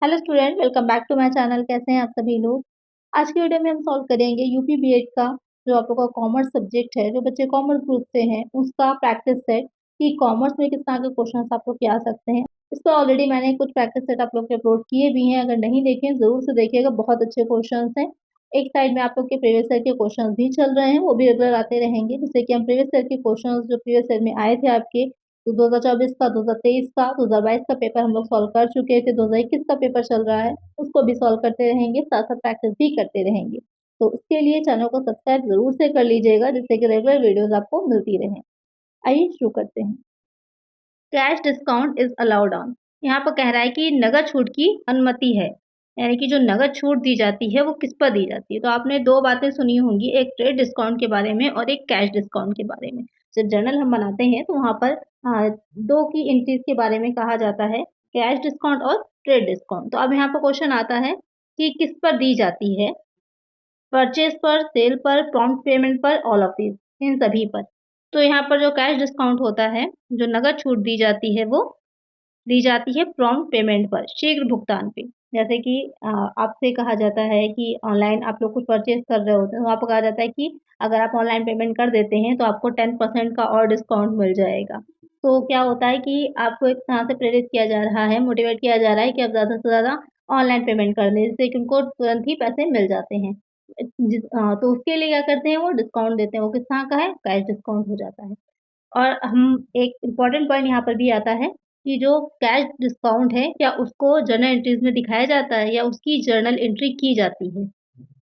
Hello student, welcome back to my channel. कैसे हैं आप सभी लोग। आज की वीडियो में हम सॉल्व करेंगे यूपी बीएड का जो आप लोगों का कॉमर्स सब्जेक्ट है, जो बच्चे कॉमर्स ग्रुप से हैं उसका प्रैक्टिस सेट कि कॉमर्स में किस तरह के क्वेश्चंस आप लोग क्या आ सकते हैं। इस पर ऑलरेडी मैंने कुछ प्रैक्टिस सेट आप लोग के अपलोड किए भी हैं, अगर नहीं देखे जरूर से देखिएगा, बहुत अच्छे क्वेश्चन हैं। एक साइड में आप लोग के प्रीवियस ईयर के क्वेश्चन भी चल रहे हैं, वो भी रेगुलर आते रहेंगे, जैसे कि हम प्रीवियस ईयर के क्वेश्चन जो प्रीवियस ईयर में आए थे आपके, तो 2024 का, 2023 का, 2022 का पेपर हम लोग सॉल्व कर चुके थे। 2021 का पेपर चल रहा है, उसको भी सॉल्व करते रहेंगे, साथ साथ प्रैक्टिस भी करते रहेंगे। तो उसके लिए चैनल को सब्सक्राइब जरूर से कर लीजिएगा, जिससे कि रेगुलर वीडियोस आपको मिलती रहें। आइए शुरू करते हैं। Cash discount is allowed on. यहाँ पर कह रहा है कि नगद छूट की अनुमति है, यानी कि जो नगद छूट दी जाती है वो किस पर दी जाती है। तो आपने दो बातें सुनी होंगी, एक ट्रेड डिस्काउंट के बारे में और एक कैश डिस्काउंट के बारे में। जब जर्नल हम बनाते हैं तो वहाँ पर दो की एंट्रीज के बारे में कहा जाता है, कैश डिस्काउंट और ट्रेड डिस्काउंट। तो अब यहाँ पर क्वेश्चन आता है कि किस पर दी जाती है, परचेज पर, सेल पर, प्रॉम्प्ट पेमेंट पर, ऑल ऑफ दीज, इन सभी पर। तो यहाँ पर जो कैश डिस्काउंट होता है, जो नगद छूट दी जाती है, वो दी जाती है प्रॉम्प्ट पेमेंट पर, शीघ्र भुगतान पे। जैसे कि आपसे कहा जाता है कि ऑनलाइन आप लोग कुछ परचेज कर रहे होते हैं, तो आपको कहा जाता है कि अगर आप ऑनलाइन पेमेंट कर देते हैं तो आपको 10% का और डिस्काउंट मिल जाएगा। तो क्या होता है कि आपको एक तरह से प्रेरित किया जा रहा है, मोटिवेट किया जा रहा है कि आप ज़्यादा से ज़्यादा ऑनलाइन पेमेंट कर दें, जिससे कि उनको तुरंत ही पैसे मिल जाते हैं। तो उसके लिए क्या करते हैं, वो डिस्काउंट देते हैं। वो किस तरह का है, कैश डिस्काउंट हो जाता है। और हम एक इम्पॉर्टेंट पॉइंट यहाँ पर भी आता है कि जो कैश डिस्काउंट है, क्या उसको जर्नल एंट्रीज में दिखाया जाता है या उसकी जर्नल एंट्री की जाती है।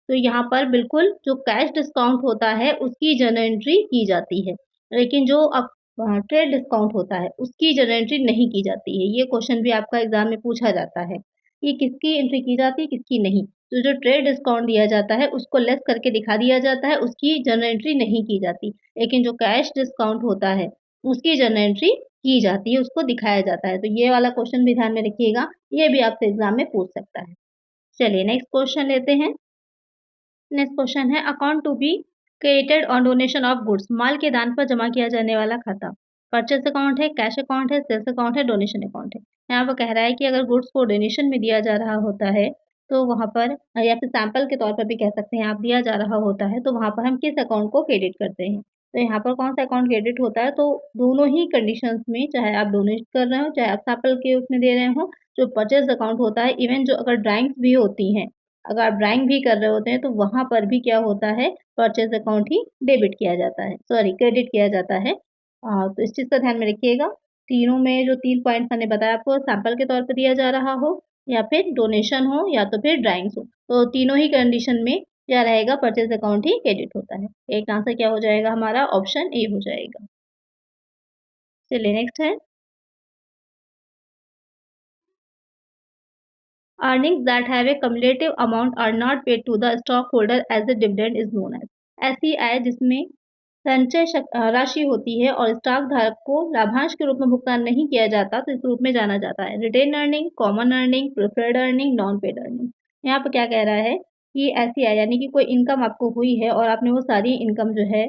तो यहाँ पर बिल्कुल जो कैश डिस्काउंट होता है उसकी जर्नल एंट्री की जाती है, लेकिन जो अब ट्रेड डिस्काउंट होता है उसकी जर्नल एंट्री नहीं की जाती है। ये क्वेश्चन भी आपका एग्जाम में पूछा जाता है कि किसकी एंट्री की जाती है, किसकी नहीं। तो जो ट्रेड डिस्काउंट दिया जाता है उसको लेस करके दिखा दिया जाता है, उसकी जर्नल एंट्री नहीं की जाती। लेकिन जो कैश डिस्काउंट होता है उसकी जर्नल एंट्री की जाती है, उसको दिखाया जाता है। तो ये वाला क्वेश्चन भी ध्यान में रखिएगा, ये भी आपसे एग्जाम में पूछ सकता है। चलिए नेक्स्ट क्वेश्चन लेते हैं। नेक्स्ट क्वेश्चन है, account to be created on donation of goods. माल के दान पर जमा किया जाने वाला खाता। परचेस अकाउंट है, कैश अकाउंट है, सेल्स अकाउंट है, डोनेशन अकाउंट है। यहाँ पर कह रहा है कि अगर गुड्स को डोनेशन में दिया जा रहा होता है तो वहाँ पर, या फिर सैंपल के तौर पर भी कह सकते हैं आप, दिया जा रहा होता है तो वहाँ पर हम किस अकाउंट को क्रेडिट करते हैं। तो यहाँ पर कौन सा अकाउंट क्रेडिट होता है, तो दोनों ही कंडीशंस में, चाहे आप डोनेट कर रहे हो चाहे आप सैंपल के उसमें दे रहे हो, जो परचेस अकाउंट होता है, इवन जो अगर ड्राइंग्स भी होती हैं, अगर आप ड्राइंग भी कर रहे होते हैं तो वहाँ पर भी क्या होता है, परचेज अकाउंट ही डेबिट किया जाता है, सॉरी क्रेडिट किया जाता है। तो इस चीज़ का ध्यान में रखिएगा। तीनों में जो 3 पॉइंट्स मैंने बताया आपको, सैंपल के तौर पे दिया जा रहा हो या फिर डोनेशन हो या तो फिर ड्राइंग्स हो, तो तीनों ही कंडीशन में क्या रहेगा, परचेज अकाउंट ही क्रेडिट होता है। एक आंसर क्या हो जाएगा हमारा, ऑप्शन ए हो जाएगा। चलिए नेक्स्ट है, earnings that have a cumulative amount are not paid to the stockholder as a dividend is known as। ऐसी आय जिसमें संचय राशि होती है और स्टॉक धारक को लाभांश के रूप में भुगतान नहीं किया जाता, तो इस रूप में जाना जाता है retained earning, common earning, preferred earning, non paid earning. यहाँ पर क्या कह रहा है कि ऐसी आय यानी कि कोई इनकम आपको हुई है और आपने वो सारी इनकम जो है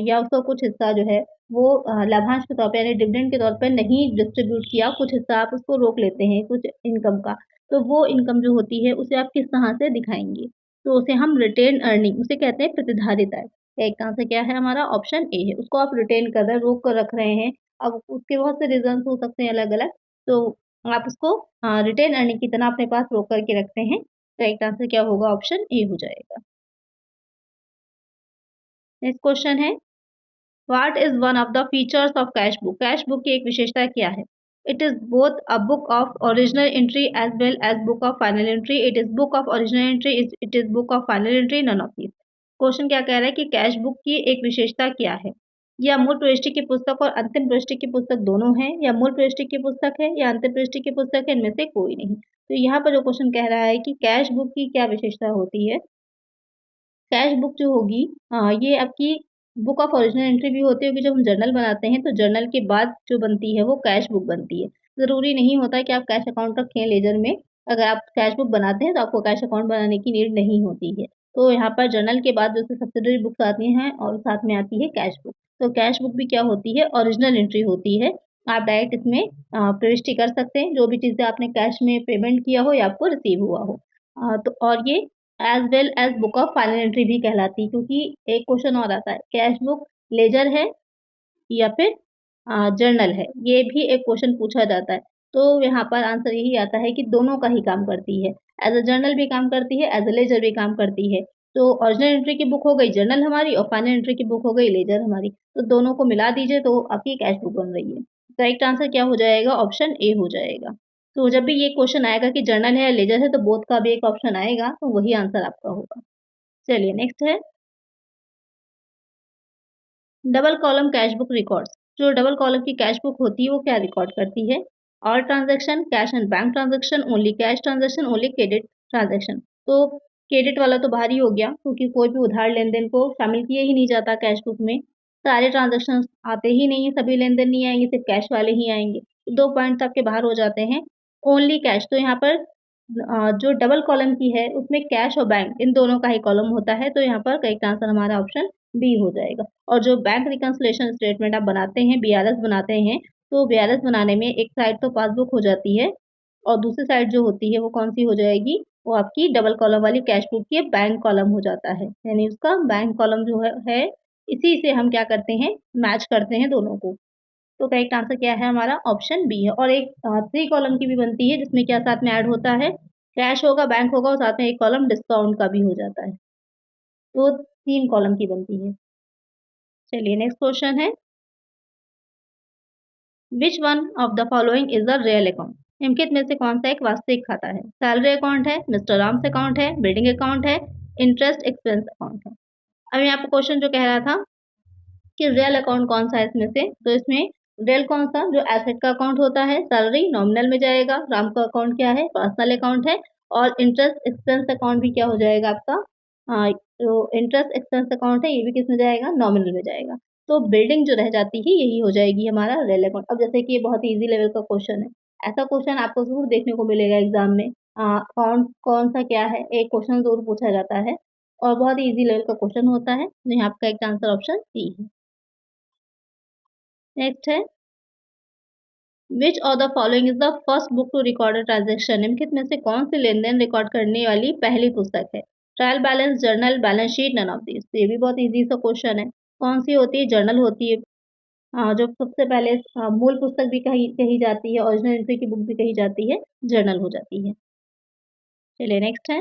या उसका कुछ हिस्सा जो है वो लाभांश के तौर पे यानी डिविडेंड के तौर पे नहीं डिस्ट्रीब्यूट किया, कुछ हिस्सा आप उसको रोक लेते हैं कुछ इनकम का, तो वो इनकम जो होती है उसे आप किस तरह से दिखाएंगे, तो उसे हम रिटेन अर्निंग, उसे कहते हैं प्रतिधारित आय। एक आंसर क्या है हमारा, ऑप्शन ए है। उसको आप रिटेन कर रहे हैं, रोक कर रख रहे हैं। अब उसके बहुत से रीजंस हो सकते हैं अलग अलग, तो आप उसको रिटेन अर्निंग की तरह अपने पास रोक करके रखते हैं। तो एक आंसर क्या होगा, ऑप्शन ए हो जाएगा। नेक्स्ट क्वेश्चन है, what is one of the features of cash book. Cash book की एक विशेषता क्या है, it is both a book of original entry as well as book of final entry, it is book of original entry, it is book of final entry, none of these. Question क्या कह रहा है कि cash book की एक विशेषता क्या है, या मूल प्रविष्टि की पुस्तक और अंतिम प्रविष्टि की पुस्तक दोनों है, या मूल प्रविष्टि की पुस्तक है या अंतिम प्रविष्टि की पुस्तक है, इनमें से कोई नहीं। तो यहाँ पर जो क्वेश्चन कह रहा है कि कैश बुक की क्या विशेषता होती है, कैश बुक जो होगी, ये आपकी बुक ऑफ ओरिजिनल एंट्री भी होती है, क्योंकि जब हम जर्नल बनाते हैं तो जर्नल के बाद जो बनती है वो कैश बुक बनती है। ज़रूरी नहीं होता है कि आप कैश अकाउंट रखें लेजर में, अगर आप कैश बुक बनाते हैं तो आपको कैश अकाउंट बनाने की नीड नहीं होती है। तो यहाँ पर जर्नल के बाद जो सब्सिडरी बुक्स आती हैं और साथ में आती है कैश बुक। तो कैश बुक भी क्या होती है, ओरिजिनल एंट्री होती है, आप डायरेक्ट इसमें प्रविष्टि कर सकते हैं, जो भी चीज़ें आपने कैश में पेमेंट किया हो या आपको रिसीव हुआ हो। तो और ये as well as book of final entry भी कहलाती है, क्योंकि एक क्वेश्चन और आता है, कैश बुक लेजर है या फिर जर्नल है, ये भी एक क्वेश्चन पूछा जाता है। तो यहाँ पर आंसर यही आता है कि दोनों का ही काम करती है। एज़ अ जर्नल भी काम करती है, एज़ अ लेजर भी काम करती है। तो ओरिजिनल एंट्री की बुक हो गई जर्नल हमारी और फाइनल एंट्री की बुक हो गई लेजर हमारी। तो दोनों को मिला दीजिए तो आपकी कैश बुक बन रही है। करेक्ट आंसर क्या हो जाएगा? ऑप्शन ए हो जाएगा। तो जब भी ये क्वेश्चन आएगा कि जर्नल है या लेजर है तो बोथ का भी एक ऑप्शन आएगा, तो वही आंसर आपका होगा। चलिए नेक्स्ट है double column cash book records. जो डबल कॉलम की कैश बुक होती है वो क्या रिकॉर्ड करती है? All transaction, cash and bank transaction, only cash transaction, only credit transaction. तो क्रेडिट वाला तो भारी हो गया, क्योंकि कोई भी उधार लेन-देन को शामिल किया ही नहीं जाता कैश बुक में। सारे ट्रांजैक्शंस आते ही नहीं हैं, सभी लेन-देन नहीं आएँगे, सिर्फ़ कैश वाले ही आएँगे। 2 पॉइंट्स आपके बाहर हो जाते हैं। ओनली कैश, तो यहाँ पर जो डबल कॉलम की है उसमें कैश और बैंक इन दोनों का ही कॉलम होता है, तो यहाँ पर करेक्ट आंसर हमारा ऑप्शन बी हो जाएगा। और जो बैंक रिकन्सिलिएशन स्टेटमेंट आप बनाते हैं, बीआरएस बनाते हैं, तो बीआरएस बनाने में एक साइड तो पासबुक हो जाती है और दूसरी साइड जो होती है वो कौन-सी हो जाएगी? वो आपकी डबल कॉलम वाली कैश बुक की बैंक कॉलम हो जाता है। यानी उसका बैंक कॉलम जो है इसी से हम क्या करते हैं, मैच करते हैं दोनों को। तो करेक्ट आंसर क्या है हमारा? ऑप्शन बी है। और एक 3 कॉलम की भी बनती है जिसमें क्या साथ में ऐड होता है? कैश होगा, बैंक होगा और साथ में एक कॉलम डिस्काउंट का भी हो जाता है। तो 3 कॉलम की बनती है। चलिए नेक्स्ट क्वेश्चन है which one of the following is a real account? निम्नलिखित में से कौन-सा एक वास्तविक खाता है? सैलरी अकाउंट है, मिस्टर राम्स अकाउंट है, बिल्डिंग अकाउंट है, इंटरेस्ट एक्सपेंस अकाउंट है। अब यहाँ पे क्वेश्चन जो कह रहा था कि रियल अकाउंट कौन-सा है इसमें से? तो इसमें रियल कौन-सा? जो एसेट का अकाउंट होता है, सैलरी नॉमिनल में जाएगा, राम का अकाउंट क्या है? पर्सनल अकाउंट है और इंटरेस्ट एक्सपेंस अकाउंट भी क्या हो जाएगा आपका? जो इंटरेस्ट एक्सपेंस अकाउंट है, ये भी किसमें जाएगा? नॉमिनल में जाएगा। तो बिल्डिंग जो रह जाती है, यही हो जाएगी हमारा रियल अकाउंट। अब जैसे कि ये बहुत ही ईज़ी लेवल का क्वेश्चन है, ऐसा क्वेश्चन आपको ज़रूर देखने को मिलेगा एग्ज़ाम में। अकाउंट कौन-सा क्या है? एक क्वेश्चन ज़रूर पूछा जाता है और बहुत ही ईज़ी लेवल का क्वेश्चन होता है। तो यहाँ आपका करेक्ट आंसर ऑप्शन सी है। नेक्स्ट है which of the following is the first book to record a transaction? निम्नलिखित में से कौन सी लेन-देन रिकॉर्ड करने वाली पहली पुस्तक है? Trial balance, journal, balance sheet, none of these. तो ये भी बहुत ईज़ी सा क्वेश्चन है। कौन सी होती है? जर्नल होती है। जो सबसे पहले मूल पुस्तक भी कही कही जाती है, ओरिजिनल एंट्री की बुक भी कही जाती है, जर्नल हो जाती है। चलिए नेक्स्ट है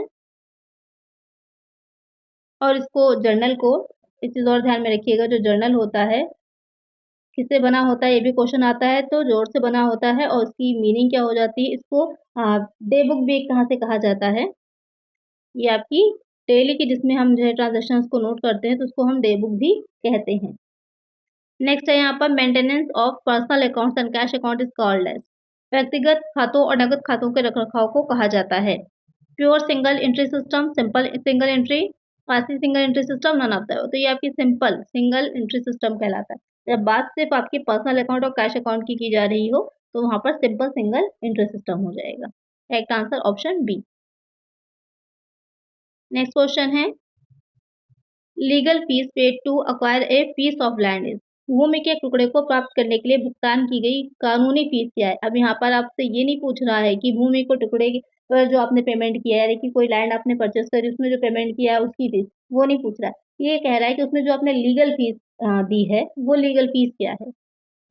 और इसको जर्नल को एक चीज़ और ध्यान में रखिएगा, जो जर्नल होता है किससे बना होता है ये भी क्वेश्चन आता है, तो जोड़ से बना होता है और उसकी मीनिंग क्या हो जाती है? इसको डे बुक भी कहाँ से कहा जाता है? ये आपकी डेली की जिसमें हम जो है ट्रांज़ैक्शंस को नोट करते हैं, तो उसको हम डे बुक भी कहते हैं। नेक्स्ट है यहाँ पर maintenance of personal accounts and cash account is called as. व्यक्तिगत खातों और नकद खातों के रख-रखाव को कहा जाता है। Pure single entry system, simple single entry, quasi single entry system, none of the above. तो ये आपकी सिंपल सिंगल एंट्री सिस्टम कहलाता है। जब बात सिर्फ़ आपके पर्सनल अकाउंट और कैश अकाउंट की जा रही हो, तो वहाँ पर सिंपल सिंगल एंट्री सिस्टम हो जाएगा। Correct answer option B. Next question है legal fees paid to acquire a piece of land is. भूमि के टुकड़े को प्राप्त करने के लिए भुगतान की गई कानूनी फीस क्या है? अब यहाँ पर आपसे ये नहीं पूछ रहा है कि भूमि को टुकड़े पर जो आपने पेमेंट किया है, यानी कि कोई लैंड आपने परचेज़ करी उसमें जो पेमेंट किया है उसकी फीस, वो नहीं पूछ रहा है। ये कह रहा है कि उसमें जो आपने लीगल फीस दी है, वो लीगल फीस क्या है?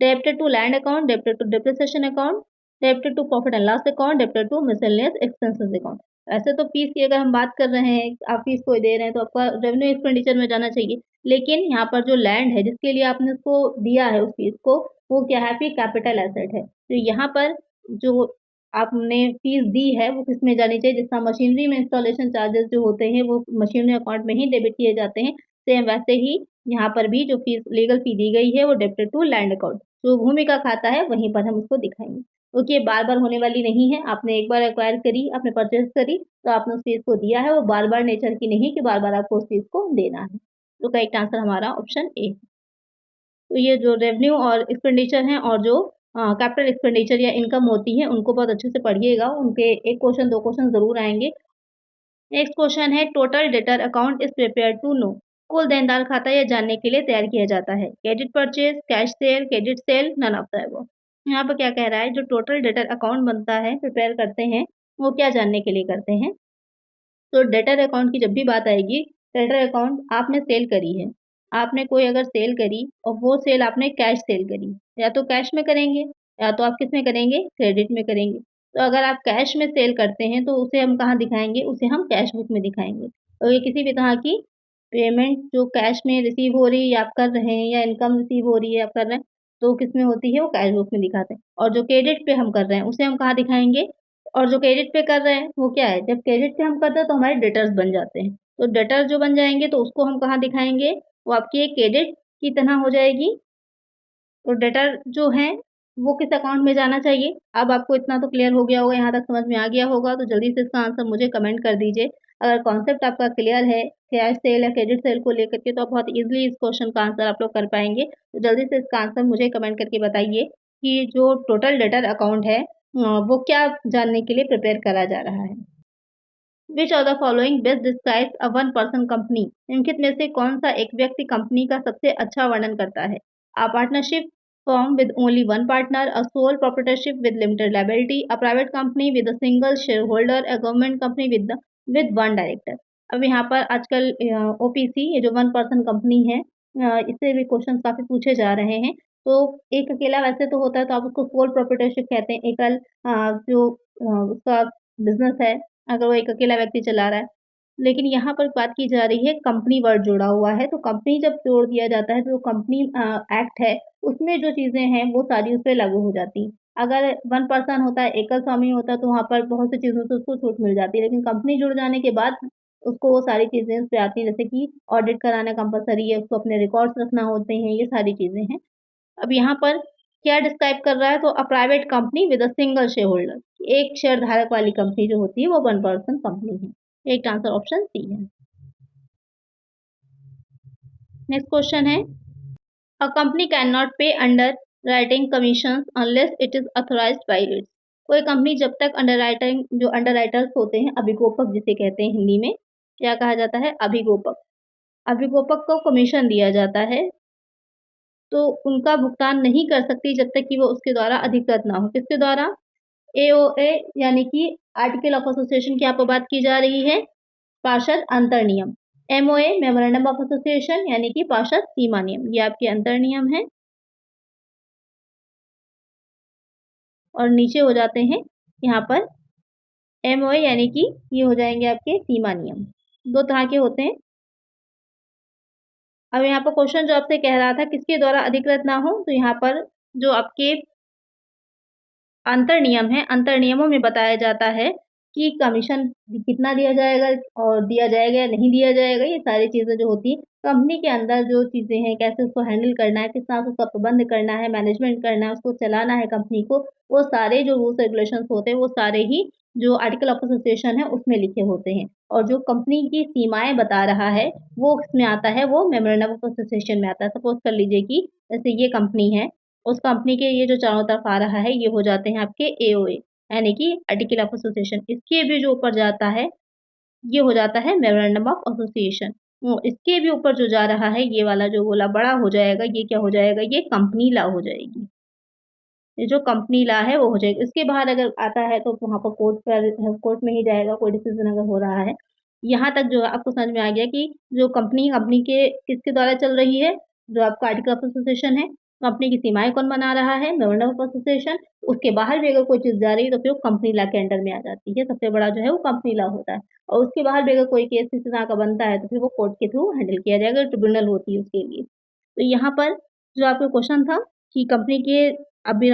Debited to land account, debited to depreciation account, debited to profit and loss account, debited to miscellaneous expenses account. ऐसे तो फीस की अगर हम बात कर रहे हैं, आप फीस कोई दे रहे हैं तो आपका रेवेन्यू एक्सपेंडिचर में जाना चाहिए। लेकिन यहाँ पर जो लैंड है जिसके लिए आपने उसको दिया है उस फीस को, वो क्या है आपकी कैपिटल एसेट है। तो यहाँ पर जो आपने फीस दी है वो किसमें जानी चाहिए? जिस तरह मशीनरी में इंस्टॉलेशन चार्जेस जो होते हैं वो मशीनरी अकाउंट में ही डेबिट किए जाते हैं। सेम वैसे ही यहाँ पर भी जो फीस लीगल फी दी गई है वो डेबिटेड टू लैंड अकाउंट। जो भूमि का खाता है वहीं पर हम उसको दिखाएँगे। क्योंकि ये बार-बार होने वाली नहीं है, आपने एक बार एक्वायर करी, आपने परचेज़ करी, तो आपने उस फीस को दिया है, वो बार-बार नेचर की नहीं कि बार-बार आपको उस फीस को देना है। तो करेक्ट आंसर हमारा ऑप्शन ए। तो ये जो रेवेन्यू और एक्सपेंडिचर हैं और जो कैपिटल एक्सपेंडिचर या इनकम होती है, उनको बहुत अच्छे से पढ़िएगा, उनके 1 क्वेश्चन 2 क्वेश्चन ज़रूर आएँगे। नेक्स्ट क्वेश्चन है total debtor account is prepared to know. कुल देनदार खाता यह जानने के लिए तैयार किया जाता है। Credit purchase, cash sale, credit sale, none of the above. यहाँ पर क्या कह रहा है, जो टोटल डेटर अकाउंट बनता है, प्रिपेयर करते हैं, वो क्या जानने के लिए करते हैं? तो डेटर अकाउंट की जब भी बात आएगी, डेटर अकाउंट आपने सेल करी है, आपने कोई अगर सेल करी और वो सेल आपने कैश सेल करी, या तो कैश में करेंगे, या तो आप किस में करेंगे? क्रेडिट में करेंगे। तो अगर आप कैश में सेल करते हैं, तो उसे हम कहाँ दिखाएँगे? उसे हम कैश बुक में दिखाएँगे। और ये किसी भी तरह की पेमेंट जो कैश में रिसीव हो रही है या आप कर रहे हैं या इनकम रिसीव हो रही है आप कर रहे हैं, तो किसमें होती है? वो कैश बुक में दिखाते हैं। और जो क्रेडिट पे हम कर रहे हैं, उसे हम कहाँ दिखाएँगे? और जो क्रेडिट पे कर रहे हैं, वो क्या है? जब क्रेडिट पे हम करते हैं तो हमारे डेटर्स बन जाते हैं। तो डेटर जो बन जाएँगे तो उसको हम कहाँ दिखाएँगे? वो आपकी एक क्रेडिट की तरह हो जाएगी। तो डेटर जो हैं, वो किस अकाउंट में जाना चाहिए? अब आपको इतना तो क्लियर हो गया होगा, यहाँ तक समझ में आ गया होगा, तो जल्दी से इसका आंसर मुझे कमेंट कर दीजिए। अगर कॉन्सेप्ट आपका क्लियर है, कैश सेल या क्रेडिट सेल को लेकर के, तो आप बहुत ईज़िली इस क्वेश्चन का आंसर आप लोग कर पाएँगे। तो जल्दी से इसका आंसर मुझे कमेंट करके बताइए कि जो टोटल डेटर अकाउंट है वो क्या जानने के लिए प्रिपेयर करा जा रहा है? Which of the following best describes a one person company? निम्नलिखित में से कौन सा एक व्यक्ति कंपनी का सबसे अच्छा वर्णन करता है? A partnership firm with only one partner, a sole proprietorship with limited liability, a private company with a single share holder, a government company with one director. अब यहाँ पर आजकल ओपीसी ये जो वन पर्सन कंपनी है, इससे भी question काफी पूछे जा रहे हैं। तो एक अकेला वैसे तो होता है तो आप उसको सोल प्रोप्राइटरशिप कहते हैं, एकल जो उसका बिजनेस है, अगर वो एक अकेला व्यक्ति चला रहा है। लेकिन यहाँ पर बात की जा रही है, कंपनी वर्ड जोड़ा हुआ है, तो कंपनी जब जोड़ दिया जाता है, तो कंपनी एक्ट है, उसमें जो चीज़ें हैं, वो सारी उस पे लागू हो जाती हैं। अगर वन पर्सन होता है, एकल स्वामी होता है, तो वहाँ पर बहुत सी चीज़ों से उसको छूट मिल जाती है। लेकिन कंपनी जुड़ जाने के बाद उसको वो सारी चीज़ें उस पे आती हैं, जैसे कि ऑडिट कराना कंपल्सरी है, उसको अपने रिकॉर्ड्स रखना होते हैं, ये सारी चीज़ें हैं। अब यहाँ पर क्या डिस्क्राइब कर रहा है, तो a private company with a single share holder, एक शेयर धारक वाली कंपनी जो होती है वो वन पर्सन कंपनी है। एक आंसर ऑप्शन सी है। नेक्स्ट क्वेश्चन है, अ कंपनी कैन नॉट पे under writing commission unless it is authorised bye it's. कोई कंपनी जब तक अंडर राइटिंग जो अंडर राइटर्स होते हैं, अभिगोपक जिसे कहते हैं हिंदी में, क्या कहा जाता है? अभिगोपक। अभिगोपक को कमीशन दिया जाता है, तो उनका भुगतान नहीं कर सकती जब तक कि वो उसके द्वारा अधिकृत ना हो। किसके द्वारा? एओए यानी कि आर्टिकल ऑफ एसोसिएशन की यहाँ पर बात की जा रही है, पार्षद अंतर नियम। एमओए मेमोरेंडम ऑफ एसोसिएशन यानी कि पार्षद सीमा नियम, ये आपके अंतर नियम है। और नीचे हो जाते हैं यहाँ पर एमओए यानी कि ये हो जाएंगे आपके सीमा नियम। दो तरह के होते हैं। अब यहाँ पर क्वेश्चन जो आपसे कह रहा था किसके द्वारा अधिकृत ना हो, तो यहाँ पर जो आपके अंतर नियम है, अंतर नियमों में बताया जाता है कि कमीशन कितना दिया जाएगा और दिया जाएगा या नहीं दिया जाएगा, ये सारी चीज़ें जो होती हैं, कंपनी के अंदर जो चीज़ें हैं, कैसे उसको हैंडल करना है, किस तरह से उसका प्रबंध करना है, मैनेजमेंट करना है, उसको चलाना है कंपनी को, वो सारे जो रूल्स रेगुलेशंस होते हैं, वो सारे ही जो आर्टिकल ऑफ एसोसिएशन है, उसमें लिखे होते हैं। और जो कंपनी की सीमाएँ बता रहा है, वो किसमें आता है? वो मेमोरेंडम ऑफ एसोसिएशन में आता है। सपोज़ कर लीजिए कि जैसे ये कंपनी है, उस कंपनी के ये जो चारों तरफ आ रहा है, ये हो जाते हैं आपके एओए यानी कि आर्टिकल ऑफ एसोसिएशन। इसके भी जो ऊपर जाता है, ये हो जाता है मेमोरेंडम ऑफ एसोसिएशन। इसके भी ऊपर जो जा रहा है, ये वाला जो गोला बड़ा हो जाएगा, ये क्या हो जाएगा? ये कंपनी लॉ हो जाएगी। ये जो कंपनी लॉ है, वो हो जाएगी। इसके बाहर अगर आता है, तो वहाँ पर कोर्ट में ही जाएगा, कोई डिसीज़न अगर हो रहा है। यहाँ तक जो है आपको समझ में आ गया कि जो कंपनी के किसके द्वारा चल रही है, जो आपका आर्टिकल ऑफ एसोसिएशन है, कंपनी की सीमाएँ कौन बना रहा है? Memorandum of association. उसके बाहर भी अगर कोई चीज़ जा रही है, तो फिर वो कंपनी लॉ के अंडर में आ जाती है। सबसे बड़ा जो है, वो कंपनी लॉ होता है और उसके बाहर भी अगर कोई केस किसी तरह का बनता है, तो फिर वो कोर्ट के थ्रू हैंडल किया जाएगा, ट्रिब्यूनल होती है उसके लिए। तो यहाँ पर जो आपका क्वेश्चन था कि कंपनी के अभी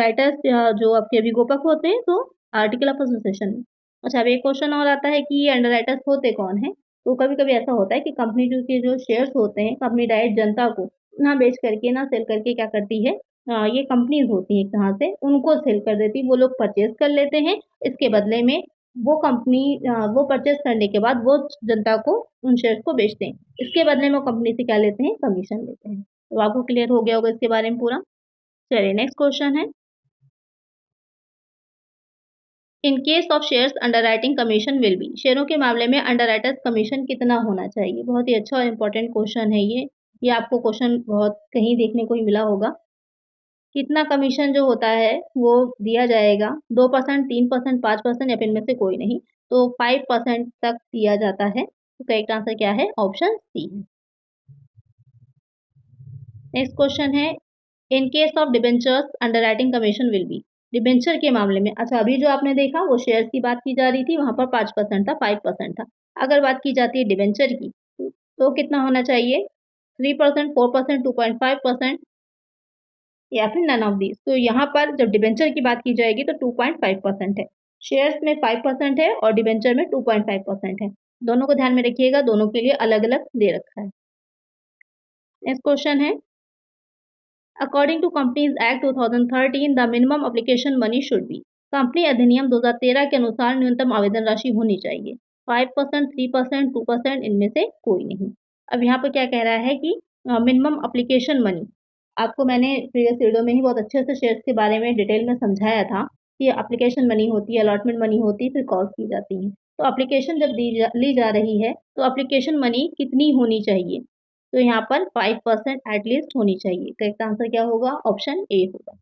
जो आपके अभिगोपक होते हैं, तो आर्टिकल ऑफ एसोसिएशन में। अच्छा, अब एक क्वेश्चन और आता है कि ये अंडरराइटर्स होते कौन हैं? तो कभी-कभी ऐसा होता है कि कंपनी के जो शेयर्स होते हैं, कंपनी डायरेक्ट जनता को ना बेच करके, ना सेल करके क्या करती है, ये कंपनीज़ होती हैं एक तरह से, उनको सेल कर देती है। वो लोग परचेज़ कर लेते हैं, इसके बदले में वो परचेज़ करने के बाद वो जनता को उन शेयर्स को बेचते हैं। इसके बदले में वो कंपनी से क्या लेते हैं? कमीशन लेते हैं। तो आपको क्लियर हो गया होगा इसके बारे में पूरा? चलिए नेक्स्ट क्वेश्चन है, in case of shares underwriting commission will be. शेयरों के मामले में अंडरराइटर्स कमीशन कितना होना चाहिए? बहुत ही अच्छा और इम्पोर्टेंट क्वेश्चन है ये। ये आपको क्वेश्चन बहुत कहीं देखने को ही मिला होगा कितना कमीशन जो होता है वो दिया जाएगा, 2%, 3%, 5% या फिर इनमें से कोई नहीं, तो 5% तक दिया जाता है। तो करेक्ट आंसर क्या है? ऑप्शन सी है। नेक्स्ट क्वेश्चन है, in case of debentures underwriting commission will be. Debenture के मामले में, अच्छा अभी जो आपने देखा वो शेयर्स की बात की जा रही थी, वहां पर 5% था, 5% था। अगर बात की जाती है डिबेंचर की, तो कितना होना चाहिए? 3%, 4%, 2.5% या फिर नन ऑफ दीज। तो यहाँ पर जब डिबेंचर की बात की जाएगी तो 2.5% है। शेयर्स में 5% है और डिबेंचर में 2.5% है। दोनों को ध्यान में रखिएगा, दोनों के लिए अलग अलग दे रखा है। नेक्स्ट क्वेश्चन है, according to companies act 2013 the minimum application money should be. Company अधिनियम 2013 के अनुसार न्यूनतम आवेदन राशि होनी चाहिए 5%, 3%, 2%, इनमें से कोई नहीं। अब यहाँ पर क्या कह रहा है कि मिनिमम एप्लीकेशन मनी, आपको मैंने प्रीवियस वीडियो में ही बहुत अच्छे से शेयर्स के बारे में डिटेल में समझाया था कि एप्लीकेशन मनी होती है, अलॉटमेंट मनी होती है, फिर कॉल्स की जाती हैं। तो एप्लीकेशन जब ली जा रही है तो एप्लीकेशन मनी कितनी होनी चाहिए? तो यहाँ पर 5% एटलीस्ट होनी चाहिए। करेक्ट आंसर क्या होगा? ऑप्शन ए होगा।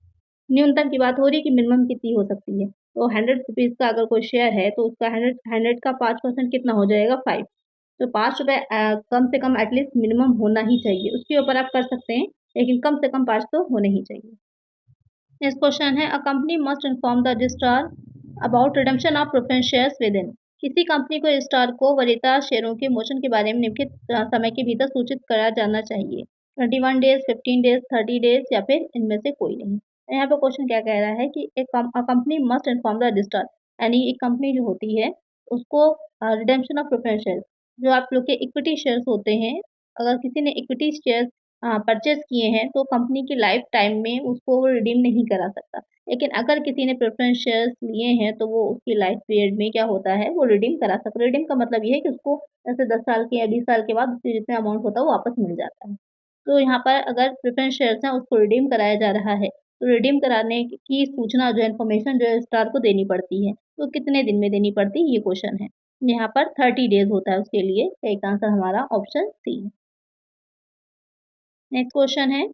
न्यूनतम की बात हो रही है कि मिनिमम कितनी हो सकती है, तो 100 रुपीज़ का अगर कोई शेयर है तो उसका 100 का 5% कितना हो जाएगा? 5। तो 5 रुपये कम से कम एटलीस्ट मिनिमम होना ही चाहिए। उसके ऊपर आप कर सकते हैं, लेकिन कम से कम 5 तो होने ही चाहिए। नेक्स्ट क्वेश्चन है, a company must inform the registrar about redemption of preference shares with in. किसी कंपनी को रजिस्ट्रार को वरीयता शेयरों के मोचन के बारे में निम्नलिखित समय के भीतर सूचित करा जाना चाहिए। 21 डेज, 15 डेज, 30 डेज या फिर इनमें से कोई नहीं। यहाँ पे क्वेश्चन क्या कह रहा है कि company must inform the registrar, यानी एक कंपनी जो होती है उसको रिडेम्पशन ऑफ प्रेफरेंस शेयर्स, जो आप लोग के इक्विटी शेयर्स होते हैं, अगर किसी ने इक्विटी शेयर्स परचेज किए हैं तो कंपनी की लाइफ टाइम में उसको वो रिडीम नहीं करा सकता। लेकिन अगर किसी ने प्रेफ़रेंस शेयर्स लिए हैं तो वो उसकी लाइफ पीरियड में क्या होता है, वो रिडीम करा सकता है। रिडीम का मतलब ये है कि उसको जैसे 10 साल के या 20 साल के बाद उससे जितना अमाउंट होता है वो वापस मिल जाता है। तो यहाँ पर अगर प्रेफ़रेंस शेयर्स हैं उसको रिडीम कराया जा रहा है, तो रिडीम कराने की सूचना जो इन्फॉर्मेशन जो है रजिस्ट्रार को देनी पड़ती है। तो कितने दिन में देनी पड़ती है, ये क्वेश्चन है। यहाँ पर 30 डेज़ होता है उसके लिए। एक आंसर हमारा ऑप्शन सी है। नेक्स्ट क्वेश्चन है,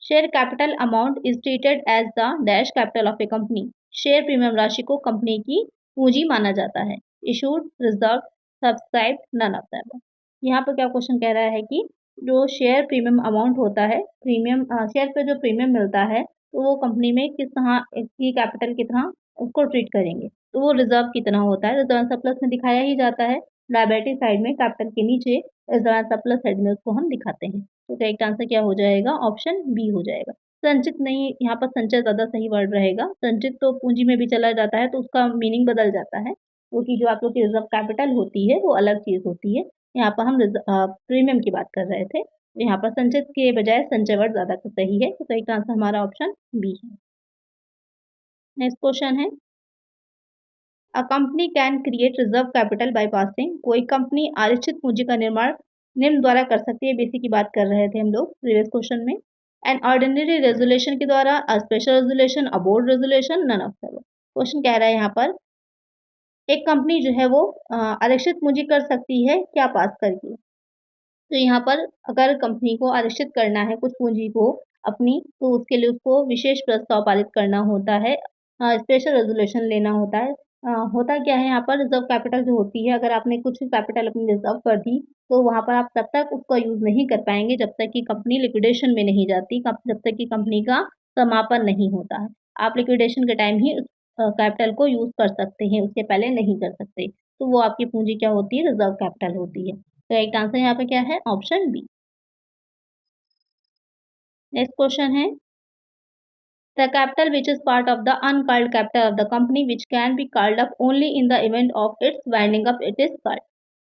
share capital amount is treated as the dash capital of a company. Share premium राशि को कंपनी की पूंजी माना जाता है। Issued, reserve, subscribe, none of the. यहाँ पर क्या क्वेश्चन कह रहा है कि जो शेयर प्रीमियम अमाउंट होता है, प्रीमियम शेयर पे जो प्रीमियम मिलता है तो वो कंपनी में किस तरह की कैपिटल की तरह उसको ट्रीट करेंगे। तो वो रिजर्व कितना होता है, रिजर्व सरप्लस में दिखाया ही जाता है। लायबिलिटी साइड में कैपिटल के नीचे रिजर्व सरप्लस साइड में उसको हम दिखाते हैं। तो करेक्ट आंसर क्या हो जाएगा? ऑप्शन बी हो जाएगा। संचित नहीं, यहाँ पर संचय ज़्यादा सही वर्ड रहेगा। संचित तो पूंजी में भी चला जाता है तो उसका मीनिंग बदल जाता है, क्योंकि जो आप लोग की रिजर्व कैपिटल होती है वो अलग चीज़ होती है। यहाँ पर हम प्रीमियम की बात कर रहे थे, तो यहाँ पर संचित के बजाय संचय वर्ड ज़्यादा सही है। तो करेक्ट आंसर हमारा ऑप्शन बी है। नेक्स्ट क्वेश्चन है, a company can create reserve capital by passing. कोई कंपनी आरक्षित पूंजी का निर्माण निम्न द्वारा कर सकती है। बीसी की बात कर रहे थे हम लोग प्रीवियस क्वेश्चन में। एन ऑर्डिनरी रेजोल्यूशन के द्वारा, a special resolution, a board resolution, none of the. Question कह रहा है यहाँ पर एक कंपनी जो है वो आरक्षित पूंजी कर सकती है क्या पास करके। तो यहाँ पर अगर कंपनी को आरक्षित करना है कुछ पूंजी को अपनी, तो उसके लिए उसको विशेष प्रस्ताव पारित करना होता है, स्पेशल रेज़ोल्यूशन लेना होता है। होता क्या है यहाँ पर, रिज़र्व कैपिटल जो होती है, अगर आपने कुछ कैपिटल अपनी रिज़र्व कर दी, तो वहाँ पर आप तब तक उसका यूज़ नहीं कर पाएँगे जब तक कि कंपनी लिक्विडेशन में नहीं जाती, जब तक कि कंपनी का समापन नहीं होता है। आप लिक्विडेशन के टाइम ही उस कैपिटल को यूज़ कर सकते हैं, उसके पहले नहीं कर सकते। तो वो आपकी पूंजी क्या होती है? रिज़र्व कैपिटल होती है। करेक्ट आंसर यहाँ पे क्या है? Option B. नेक्स्ट क्वेश्चन है, the capital which is part of the uncalled capital of the company which can be called up only in the event of its winding up it is called.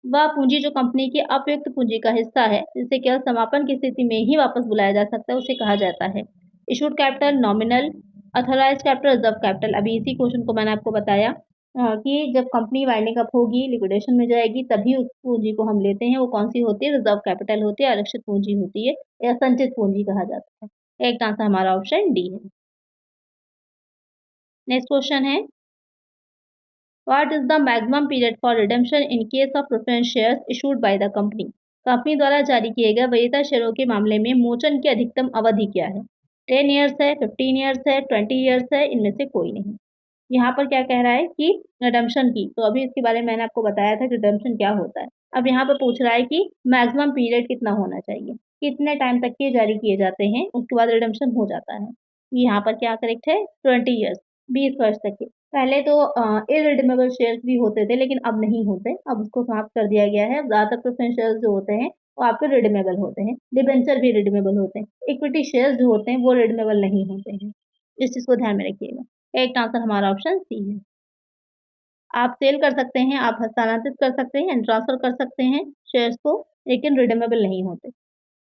वह पूंजी जो company की अप्रयुक्त पूंजी का हिस्सा है, जिसे केवल समापन की स्थिति में ही वापस बुलाया जा सकता है, उसे कहा जाता है issued capital, nominal, authorise capital, reserve capital. अभी इसी क्वेश्चन को मैंने आपको बताया कि जब कंपनी वाइंडिंग अप होगी, लिक्विडेशन में जाएगी, तभी उस पूंजी को हम लेते हैं। वो कौन सी होती है? रिजर्व कैपिटल होती है, आरक्षित पूंजी होती है, या संचित पूंजी कहा जाता है। एक आंसर हमारा ऑप्शन डी है। नेक्स्ट क्वेश्चन है, what is the maximum period for redemption in case of preference shares issued by the company. Company द्वारा जारी किए गए वरीयता शेयरों के मामले में मोचन की अधिकतम अवधि क्या है? 10 ईयर्स है, 15 ईयर्स है, 20 ईयर्स है, इनमें से कोई नहीं। यहाँ पर क्या कह रहा है कि रिडेम्पशन की, तो अभी इसके बारे में मैंने आपको बताया था कि रिडेम्पशन क्या होता है। अब यहाँ पर पूछ रहा है कि मैक्सिमम पीरियड कितना होना चाहिए, कितने टाइम तक के जारी किए जाते हैं, उसके बाद रिडेम्पशन हो जाता है। यहाँ पर क्या करेक्ट है 20 ईयर्स, 20 वर्ष तक के। पहले तो इररिडीमेबल शेयर्स भी होते थे लेकिन अब नहीं होते, अब उसको समाप्त कर दिया गया है। ज़्यादातर प्रेफ़रेंस शेयर्स जो होते हैं वो आपके रिडीमेबल होते हैं, डिबेंचर भी रिडीमेबल होते हैं। इक्विटी शेयर्स जो होते हैं वो रिडीमेबल नहीं होते हैं, इस चीज़ को ध्यान में रखिएगा। करेक्ट आंसर हमारा ऑप्शन सी है। आप सेल कर सकते हैं, आप हस्तांतरित कर सकते हैं, ट्रांसफ़र कर सकते हैं शेयर्स को, लेकिन रिडीमेबल नहीं होते।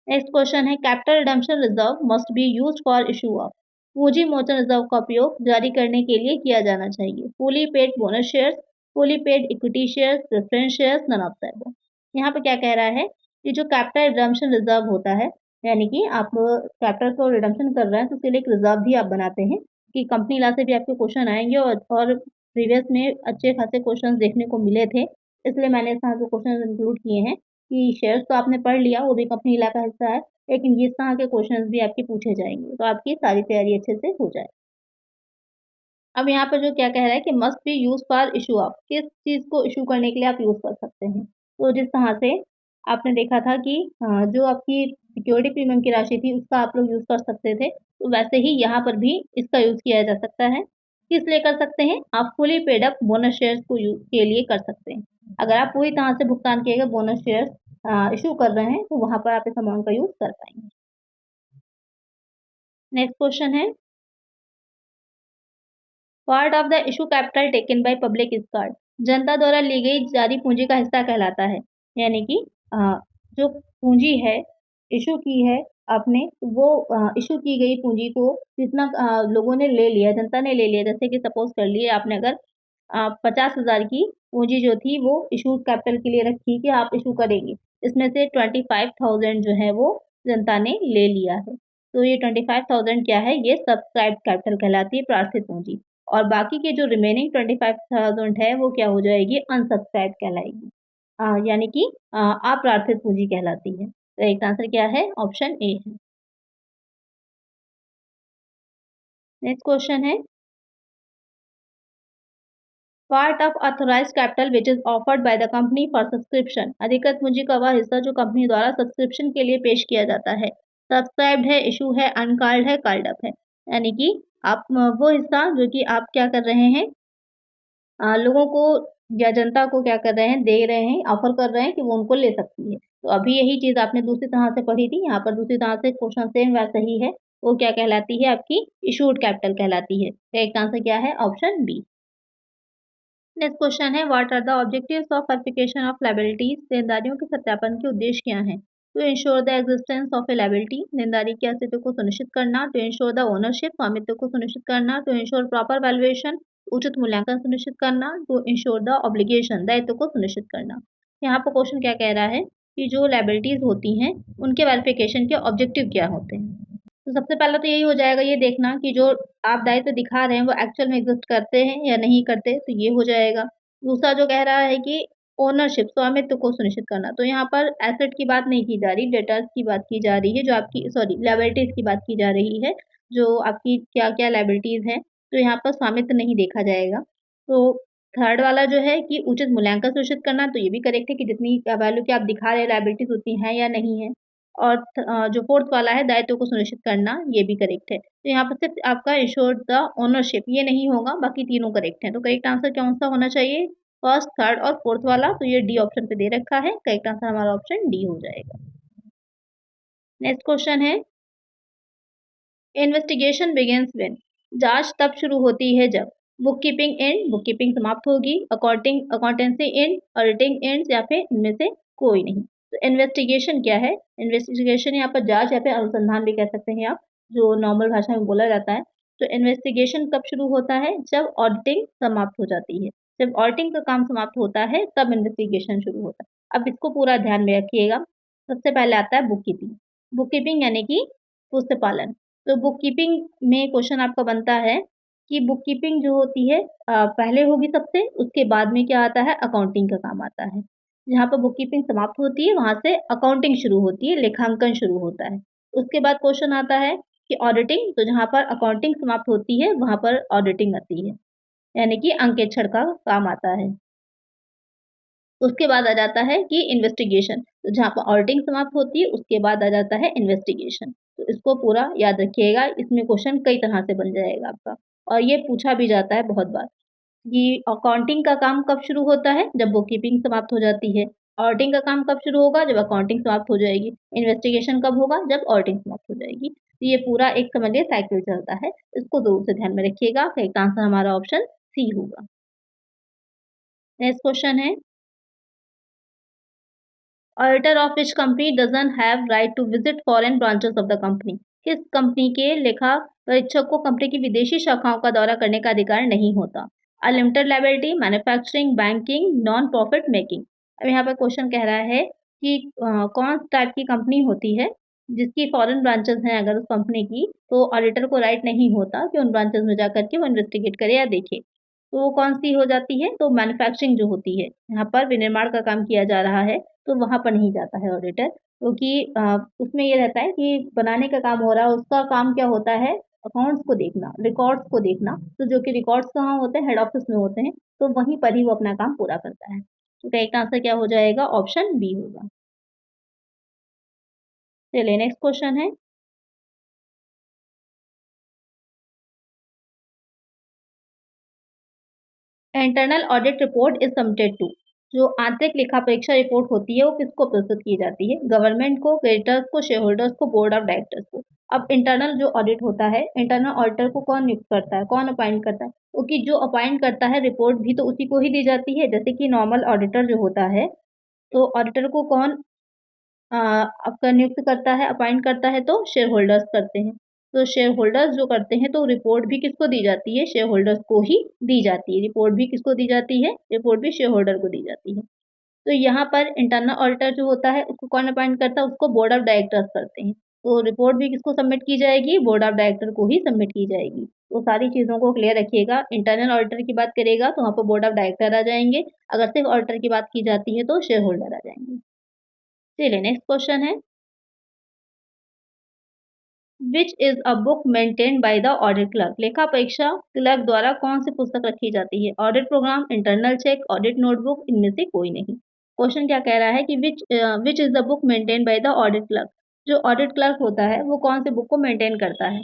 नेक्स्ट क्वेश्चन है capital redemption reserve must be used for issue of. पूंजी मोचन रिजर्व का उपयोग जारी करने के लिए किया जाना चाहिए। Fully paid bonus shares, fully paid equity shares, preference shares, none of the above. यहाँ पे क्या कह रहा है कि जो कैपिटल रिडम्पशन रिजर्व होता है, यानी कि आप कैपिटल को रिडम्पशन कर रहे हैं तो उसके लिए एक रिजर्व भी आप बनाते हैं कि कंपनी लॉ से भी आपके क्वेश्चन आएंगे और प्रीवियस में अच्छे खासे क्वेश्चन देखने को मिले थे, इसलिए मैंने इस तरह के क्वेश्चन इंक्लूड किए हैं कि शेयर्स तो आपने पढ़ लिया, वो भी कंपनी लॉ का हिस्सा है, लेकिन ये इस तरह के क्वेश्चंस भी आपके पूछे जाएँगे, तो आपकी सारी तैयारी अच्छे से हो जाए। अब यहाँ पर जो क्या कह रहा है कि must be use for issue of, किस चीज़ को इश्यू करने के लिए आप यूज़ कर सकते हैं। तो जिस तरह से आपने देखा था कि जो आपकी सिक्योरिटी प्रीमियम की राशि थी, उसका आप लोग यूज़ कर सकते थे, तो वैसे ही यहाँ पर भी इसका यूज़ किया जा सकता है। किस लिए कर सकते हैं? आप fully paid up bonus shares को के लिए कर सकते हैं। अगर आप पूरी तरह से भुगतान किए गए बोनस शेयर्स इश्यू कर रहे हैं, तो वहाँ पर आप इस अमाउंट का यूज़ कर पाएँगे। नेक्स्ट क्वेश्चन है part of the issue capital taken by public is called. जनता द्वारा ली गई जारी पूंजी का हिस्सा कहलाता है। यानी कि जो पूंजी है इशू की है आपने, वो इशू की गई पूंजी को जितना लोगों ने ले लिया, जनता ने ले लिया, जैसे कि सपोज कर लिए आपने अगर 50,000 की पूंजी जो थी वो इशू कैपिटल के लिए रखी कि आप इशू करेंगे, इसमें से 25,000 जो है वो जनता ने ले लिया है, तो ये 25,000 क्या है, ये सब्सक्राइब कैपिटल कहलाती है, प्रार्थित पूंजी। और बाकी के जो रिमेनिंग 25,000 है वो क्या हो जाएगी, अनसब्सक्राइब कहलाएगी। यानी कि अप्रार्थित पूंजी कहलाती है। तो एक आंसर क्या है, ऑप्शन ए है। नेक्स्ट क्वेश्चन है part of authorised capital which is offered by the company for subscription. अधिकृत पूंजी का वह हिस्सा जो कंपनी द्वारा सब्सक्रिप्शन के लिए पेश किया जाता है। सब्सक्राइब्ड है, इशू है, अनकॉल्ड है, कॉल्ड अप है। यानी कि आप वो हिस्सा जो कि आप क्या कर रहे हैं, लोगों को या जनता को क्या कर रहे हैं, दे रहे हैं, ऑफ़र कर रहे हैं कि वो उनको ले सकती है। तो अभी यही चीज़ आपने दूसरी तरह से पढ़ी थी, यहाँ पर दूसरी तरह से क्वेश्चन सेम वैसा ही है। वो क्या कहलाती है, आपकी इशूड कैपिटल कहलाती है। करेक्ट आंसर क्या है, ऑप्शन बी। नेक्स्ट क्वेश्चन है what are the objectives of verification of liabilities. देनदारियों के सत्यापन के उद्देश्य क्या हैं? To ensure the existence of a liability, देनदारी के अस्तित्व को सुनिश्चित करना। टू इंश्योर द ओनरशिप, स्वामित्व को सुनिश्चित करना। टू इंश्योर प्रॉपर वैल्यूएशन, उचित मूल्यांकन सुनिश्चित करना। टू इंश्योर द ऑब्लिगेशन, दायित्व को सुनिश्चित करना। यहाँ पर क्वेश्चन क्या कह रहा है कि जो लायबिलिटीज होती हैं उनके वेरिफिकेशन के ऑब्जेक्टिव क्या होते हैं। तो सबसे पहला तो यही हो जाएगा ये देखना कि जो आप दायित्व दिखा रहे हैं वो एक्चुअल में एग्ज़िस्ट करते हैं या नहीं करते, तो ये हो जाएगा। दूसरा जो कह रहा है कि ओनरशिप, स्वामित्व को सुनिश्चित करना, तो यहाँ पर एसेट की बात नहीं की जा रही, डेटर्स की बात की जा रही है, जो आपकी सॉरी लायबिलिटीज़ की बात की जा रही है, जो आपकी क्या-क्या लायबिलिटीज़ हैं, तो यहाँ पर स्वामित्व नहीं देखा जाएगा। तो थर्ड वाला जो है कि उचित मूल्यांकन सुनिश्चित करना, तो ये भी करेक्ट है कि जितनी वैल्यू की आप दिखा रहे हैं लायबिलिटीज़ उतनी हैं या नहीं है। और जो फोर्थ वाला है दायित्व को सुनिश्चित करना, ये भी करेक्ट है। तो यहाँ पर सिर्फ आपका इंश्योर द ओनरशिप ये नहीं होगा, बाकी तीनों करेक्ट हैं। तो करेक्ट आंसर कौन-सा होना चाहिए? फर्स्ट, थर्ड और फोर्थ वाला, तो ये डी ऑप्शन पे दे रखा है। करेक्ट आंसर हमारा ऑप्शन डी हो जाएगा। नेक्स्ट क्वेश्चन है इन्वेस्टिगेशन बिगिंस व्हेन। जांच तब शुरू होती है जब book keeping and, book keeping समाप्त होगी, accounting accountancy and, auditing and, या फिर इनमें से कोई नहीं। तो इन्वेस्टिगेशन क्या है? इन्वेस्टिगेशन यहाँ पर जांच या फिर अनुसंधान भी कह सकते हैं आप, जो नॉर्मल भाषा में बोला जाता है। तो इन्वेस्टिगेशन कब शुरू होता है? जब ऑडिटिंग समाप्त हो जाती है। जब ऑडिटिंग का काम समाप्त होता है तब इन्वेस्टिगेशन शुरू होता है। अब इसको पूरा ध्यान में रखिएगा। सबसे पहले आता है बुक कीपिंग। बुक कीपिंग यानी कि पुस्तक पालन। तो बुक कीपिंग में क्वेश्चन आपका बनता है कि बुक कीपिंग जो होती है पहले होगी सबसे, उसके बाद में क्या आता है, अकाउंटिंग का काम आता है। जहाँ पर बुक कीपिंग समाप्त होती है वहाँ से अकाउंटिंग शुरू होती है, लेखांकन शुरू होता है। उसके बाद क्वेश्चन आता है कि ऑडिटिंग, तो जहाँ पर अकाउंटिंग समाप्त होती है वहाँ पर ऑडिटिंग आती है, यानी कि अंकेक्षण का काम आता है। उसके बाद आ जाता है कि इन्वेस्टिगेशन, तो जहाँ पर ऑडिटिंग समाप्त होती है उसके बाद आ जाता है इन्वेस्टिगेशन। तो इसको पूरा याद रखिएगा, इसमें क्वेश्चन कई तरह से बन जाएगा आपका और ये पूछा भी जाता है बहुत बार कि अकाउंटिंग का काम कब शुरू होता है? जब बुककीपिंग समाप्त हो जाती है। ऑडिटिंग का काम कब शुरू होगा? जब अकाउंटिंग समाप्त हो जाएगी। इन्वेस्टिगेशन कब होगा? जब ऑडिटिंग समाप्त हो जाएगी। तो ये पूरा एक समझिए साइकिल चलता है। इसको ज़रूर से ध्यान में रखिएगा। करेक्ट आंसर हमारा ऑप्शन सी होगा। नेक्स्ट क्वेश्चन है, auditor of which company doesn't have right to visit foreign branches of the company? किस कंपनी के लेखा परीक्षक को कंपनी की विदेशी शाखाओं का दौरा करने का अधिकार नहीं होता? Unlimited liability, manufacturing, banking, non profit making. अब यहाँ पर क्वेश्चन कह रहा है कि कौन टाइप की कंपनी होती है जिसकी फॉरेन ब्रांचेस हैं अगर उस कंपनी की, तो ऑडिटर को राइट नहीं होता कि उन ब्रांचेस में जाकर के वो इन्वेस्टिगेट करे या देखे। तो वो कौन-सी हो जाती है? तो मैन्युफैक्चरिंग जो होती है, यहाँ पर विनिर्माण का काम किया जा रहा है, तो वहाँ पर नहीं जाता है ऑडिटर, क्योंकि उसमें ये रहता है कि बनाने का काम हो रहा है, उसका काम क्या होता है? अकाउंट्स को देखना, रिकॉर्ड्स को देखना, तो जो कि रिकॉर्ड्स कहाँ होते हैं? हेड ऑफिस में होते हैं, तो वहीं पर ही वो अपना काम पूरा करता है। तो करेक्ट आंसर क्या हो जाएगा? ऑप्शन बी होगा। चलिए नेक्स्ट क्वेश्चन है, internal audit report is submitted to, जो आंतरिक लेखा परीक्षा रिपोर्ट होती है वो किसको प्रस्तुत की जाती है? गवर्नमेंट को, क्रेडिटर्स को, शेयर होल्डर्स को, बोर्ड ऑफ डायरेक्टर्स को। अब इंटरनल जो ऑडिट होता है, इंटरनल ऑडिटर को कौन नियुक्त करता है, कौन अपॉइंट करता है? क्योंकि जो अपॉइंट करता है रिपोर्ट भी तो उसी को ही दी जाती है। जैसे कि नॉर्मल ऑडिटर जो होता है, तो ऑडिटर को कौन आपका नियुक्त करता है, अपॉइंट करता है? तो शेयर होल्डर्स करते हैं। तो शेयर होल्डर्स जो करते हैं तो रिपोर्ट भी किसको दी जाती है? शेयर होल्डर्स को ही दी जाती है। रिपोर्ट भी किसको दी जाती है? रिपोर्ट भी शेयर होल्डर को दी जाती है। तो यहाँ पर इंटरनल ऑडिटर जो होता है उसको कौन अपॉइंट करता है? उसको बोर्ड ऑफ डायरेक्टर्स करते हैं। तो रिपोर्ट भी किसको सबमिट की जाएगी? बोर्ड ऑफ डायरेक्टर को ही सबमिट की जाएगी। तो सारी चीज़ों को क्लियर रखिएगा। इंटरनल ऑडिटर की बात करेगा तो वहाँ पर बोर्ड ऑफ डायरेक्टर आ जाएँगे। अगर सिर्फ ऑडिटर की बात की जाती है तो शेयर होल्डर आ जाएँगे। चलिए नेक्स्ट क्वेश्चन है, which is a book maintained by the audit clerk? लेखा परीक्षा क्लर्क द्वारा कौन सी पुस्तक रखी जाती है? Audit programme, internal check, audit notebook, इनमें से कोई नहीं। क्वेश्चन क्या कह रहा है कि which is the book maintained by the audit clerk? जो ऑडिट क्लर्क होता है वो कौन से बुक को मेंटेन करता है?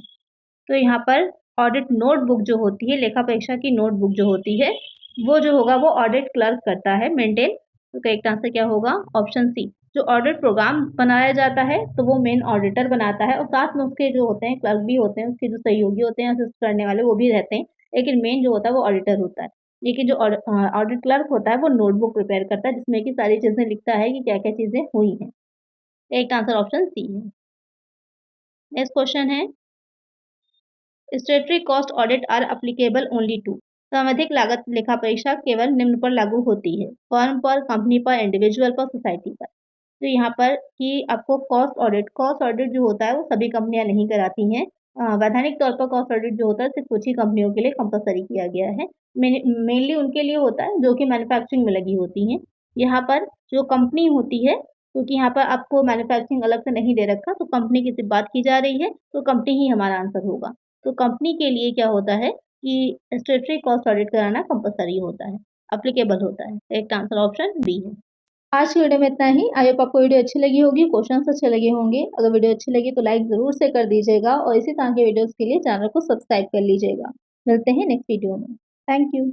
तो यहाँ पर ऑडिट नोटबुक जो होती है, लेखा परीक्षा की नोटबुक जो होती है, वो जो होगा वो ऑडिट क्लर्क करता है मेंटेन। तो करेक्ट आंसर क्या होगा? Option C. जो ऑडिट प्रोग्राम बनाया जाता है तो वो मेन ऑडिटर बनाता है और साथ में उसके जो होते हैं क्लर्क भी होते हैं, उसके जो सहयोगी होते हैं असिस्ट करने वाले वो भी रहते हैं, लेकिन मेन जो होता है वो ऑडिटर होता है। लेकिन जो ऑडिट क्लर्क होता है वो नोटबुक प्रिपेयर करता है जिसमें कि सारी चीज़ें लिखता है कि क्या-क्या चीज़ें हुई हैं। करेक्ट आंसर ऑप्शन सी है। नेक्स्ट क्वेश्चन है, statutory cost audit are applicable only to, सामूहिक लागत लेखा परीक्षा केवल निम्न पर लागू होती है, फर्म पर, कंपनी पर, इंडिविजुअल पर, सोसाइटी पर। तो यहाँ पर कि आपको कॉस्ट ऑडिट जो होता है वो सभी कंपनियां नहीं कराती हैं। वैधानिक तौर पर कॉस्ट ऑडिट जो होता है सिर्फ कुछ ही कंपनियों के लिए कंपलसरी किया गया है। मेनली उनके लिए होता है जो कि मैन्युफैक्चरिंग में लगी होती हैं। यहाँ पर जो कंपनी होती है, क्योंकि यहाँ पर आपको मैन्युफैक्चरिंग अलग से नहीं दे रखा, तो कंपनी की सिर्फ बात की जा रही है, तो कंपनी ही हमारा आंसर होगा। तो कंपनी के लिए क्या होता है कि स्टैट्यूटरी कॉस्ट ऑडिट कराना कंपल्सरी होता है, एप्लीकेबल होता है। करेक्ट आंसर ऑप्शन बी है। आज की वीडियो में इतना ही। आई होप आपको वीडियो अच्छी लगी होगी, क्वेश्चंस अच्छे लगे होंगे। अगर वीडियो अच्छी लगी तो लाइक ज़रूर से कर दीजिएगा और इसी तरह के वीडियोज़ के लिए चैनल को सब्सक्राइब कर लीजिएगा। मिलते हैं नेक्स्ट वीडियो में। Thank you.